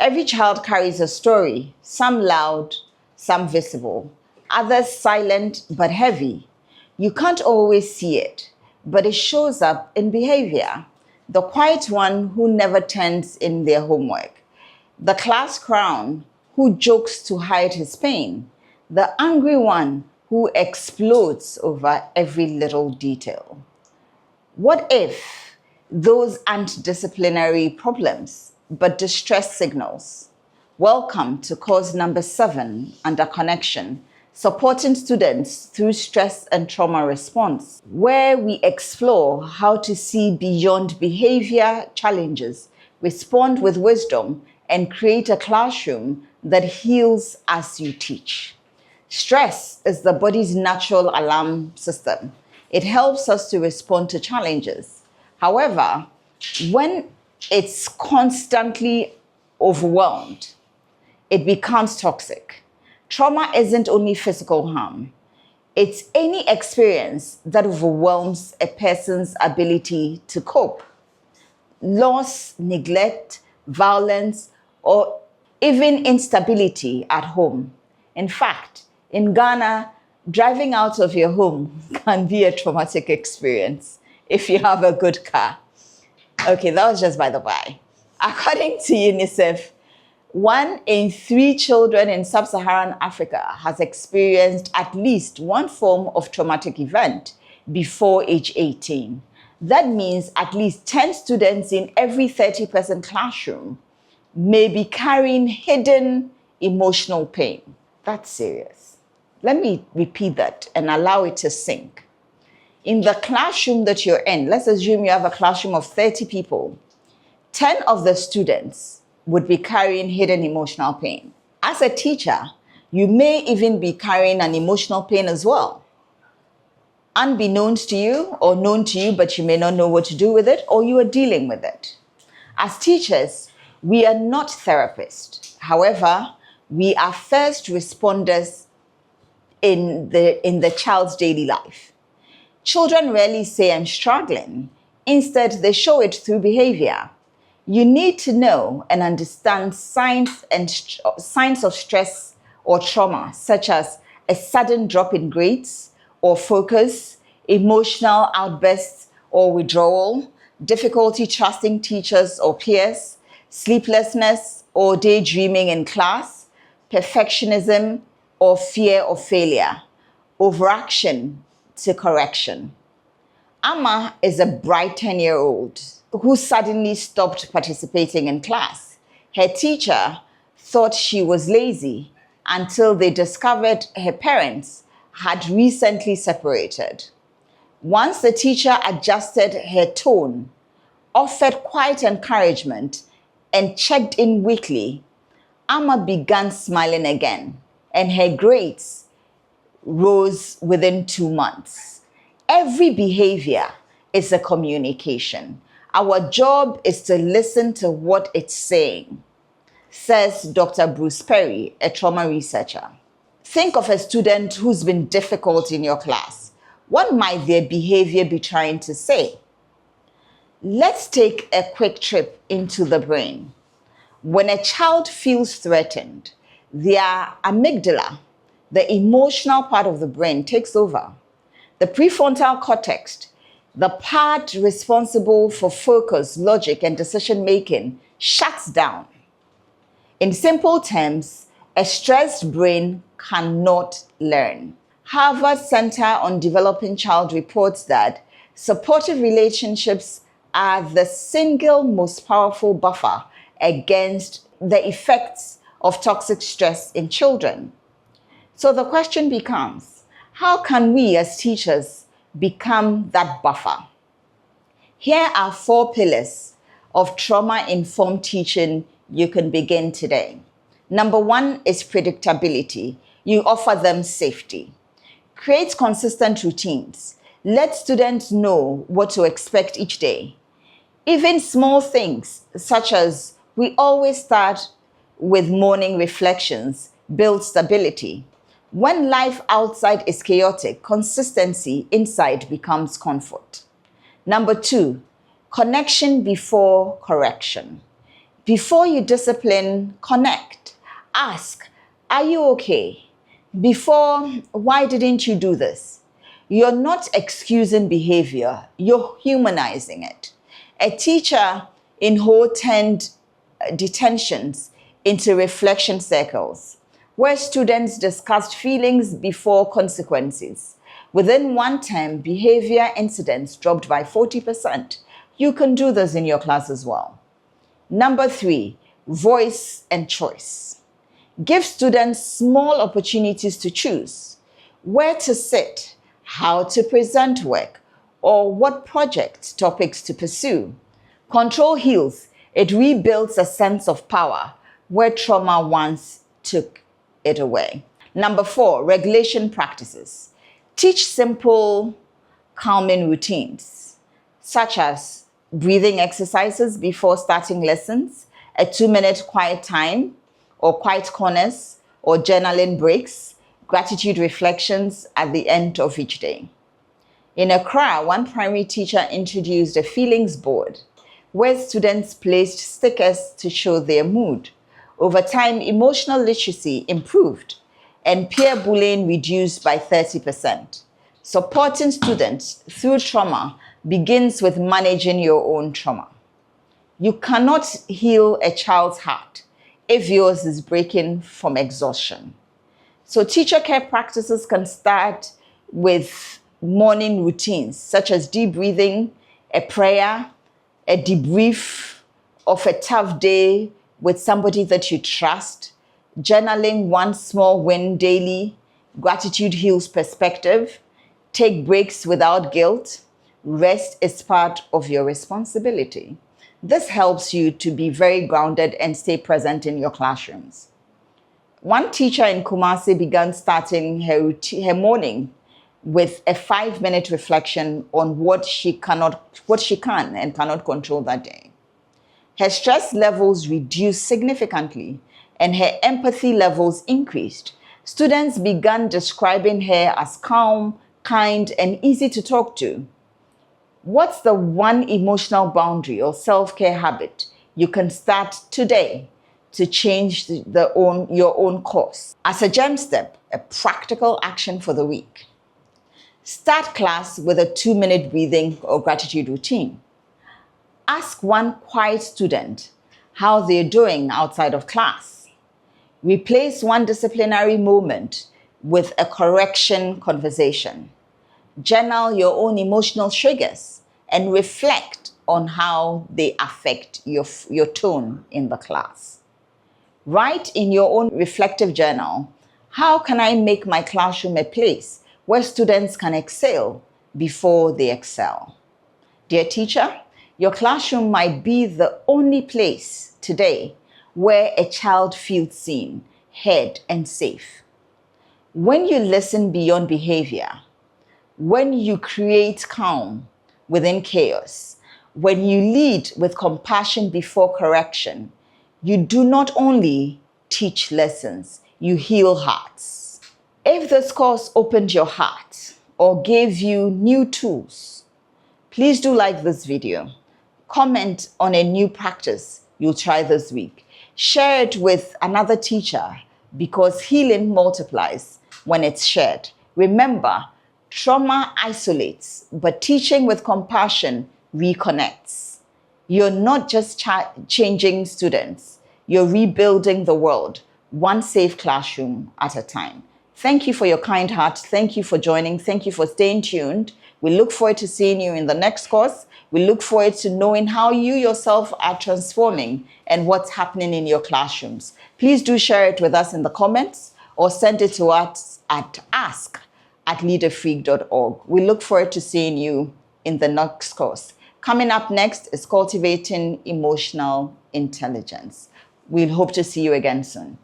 Every child carries a story, some loud, some visible, others silent but heavy. You can't always see it, but it shows up in behavior. The quiet one who never turns in their homework, the class clown who jokes to hide his pain, the angry one who explodes over every little detail. What if those aren't disciplinary problems, but distress signals? Welcome to course number 7 under Connection, supporting students through stress and trauma response, where we explore how to see beyond behavior challenges, respond with wisdom, and create a classroom that heals as you teach. Stress is the body's natural alarm system. It helps us to respond to challenges. However, when it's constantly overwhelmed, it becomes toxic. Trauma isn't only physical harm. It's any experience that overwhelms a person's ability to cope. Loss, neglect, violence, or even instability at home. In fact, in Ghana, driving out of your home can be a traumatic experience if you have a good car. Okay, that was just by the by. According to UNICEF, 1 in 3 children in sub-Saharan Africa has experienced at least one form of traumatic event before age 18. That means at least 10 students in every 30-person classroom may be carrying hidden emotional pain. That's serious. Let me repeat that and allow it to sink. In the classroom that you're in, let's assume you have a classroom of 30 people. 10 of the students would be carrying hidden emotional pain. As a teacher, you may even be carrying an emotional pain as well. Unbeknownst to you or known to you, but you may not know what to do with it, or you are dealing with it. As teachers, we are not therapists. However, we are first responders in the child's daily life. Children rarely say, "I'm struggling." Instead, they show it through behavior. You need to know and understand signs of stress or trauma, such as a sudden drop in grades or focus, emotional outbursts or withdrawal, difficulty trusting teachers or peers, sleeplessness or daydreaming in class, perfectionism or fear of failure, overaction to correction. Amma is a bright 10-year-old who suddenly stopped participating in class. Her teacher thought she was lazy until they discovered her parents had recently separated. Once the teacher adjusted her tone, offered quiet encouragement, and checked in weekly, Amma began smiling again, and her grades rose within 2 months. Every behavior is a communication. Our job is to listen to what it's saying, says Dr. Bruce Perry, a trauma researcher. Think of a student who's been difficult in your class. What might their behavior be trying to say? Let's take a quick trip into the brain. When a child feels threatened, their amygdala, the emotional part of the brain, takes over. The prefrontal cortex, the part responsible for focus, logic, and decision-making, shuts down. In simple terms, a stressed brain cannot learn. Harvard Center on Developing Child reports that supportive relationships are the single most powerful buffer against the effects of toxic stress in children. So the question becomes, how can we as teachers become that buffer? Here are 4 pillars of trauma-informed teaching you can begin today. Number 1 is predictability. You offer them safety. Create consistent routines. Let students know what to expect each day. Even small things, such as we always start with morning reflections, build stability. When life outside is chaotic, consistency inside becomes comfort. Number 2, connection before correction. Before you discipline, connect. Ask, are you okay? Before, why didn't you do this? You're not excusing behavior, you're humanizing it. A teacher in Ho turned detentions into reflection circles, where students discussed feelings before consequences. Within one term, behavior incidents dropped by 40%. You can do this in your class as well. Number 3, voice and choice. Give students small opportunities to choose where to sit, how to present work, or what project topics to pursue. Control heals. It rebuilds a sense of power where trauma once took it away. Number 4, regulation practices. Teach simple calming routines, such as breathing exercises before starting lessons, a 2-minute quiet time, or quiet corners, or journaling breaks, gratitude reflections at the end of each day. In Accra, one primary teacher introduced a feelings board where students placed stickers to show their mood. Over time, emotional literacy improved and peer bullying reduced by 30%. Supporting students through trauma begins with managing your own trauma. You cannot heal a child's heart if yours is breaking from exhaustion. So teacher care practices can start with morning routines, such as deep breathing, a prayer, a debrief of a tough day with somebody that you trust, journaling one small win daily, gratitude heals perspective, take breaks without guilt, rest is part of your responsibility. This helps you to be very grounded and stay present in your classrooms. One teacher in Kumasi began starting her morning with a 5-minute reflection on what she can and cannot control that day. Her stress levels reduced significantly and her empathy levels increased. Students began describing her as calm, kind, and easy to talk to. What's the one emotional boundary or self-care habit you can start today to change your own course? As a gem step, a practical action for the week. Start class with a 2-minute breathing or gratitude routine. Ask one quiet student how they're doing outside of class. Replace one disciplinary moment with a correction conversation. Journal your own emotional triggers and reflect on how they affect your tone in the class. Write in your own reflective journal, how can I make my classroom a place where students can excel before they excel? Dear teacher, your classroom might be the only place today where a child feels seen, heard, and safe. When you listen beyond behavior, when you create calm within chaos, when you lead with compassion before correction, you do not only teach lessons, you heal hearts. If this course opened your heart or gave you new tools, please do like this video. Comment on a new practice you'll try this week. Share it with another teacher because healing multiplies when it's shared. Remember, trauma isolates, but teaching with compassion reconnects. You're not just changing students, you're rebuilding the world, one safe classroom at a time. Thank you for your kind heart. Thank you for joining. Thank you for staying tuned. We look forward to seeing you in the next course. We look forward to knowing how you yourself are transforming and what's happening in your classrooms. Please do share it with us in the comments or send it to us at ask@leaderfreak.org. We look forward to seeing you in the next course. Coming up next is Cultivating Emotional Intelligence. We'll hope to see you again soon.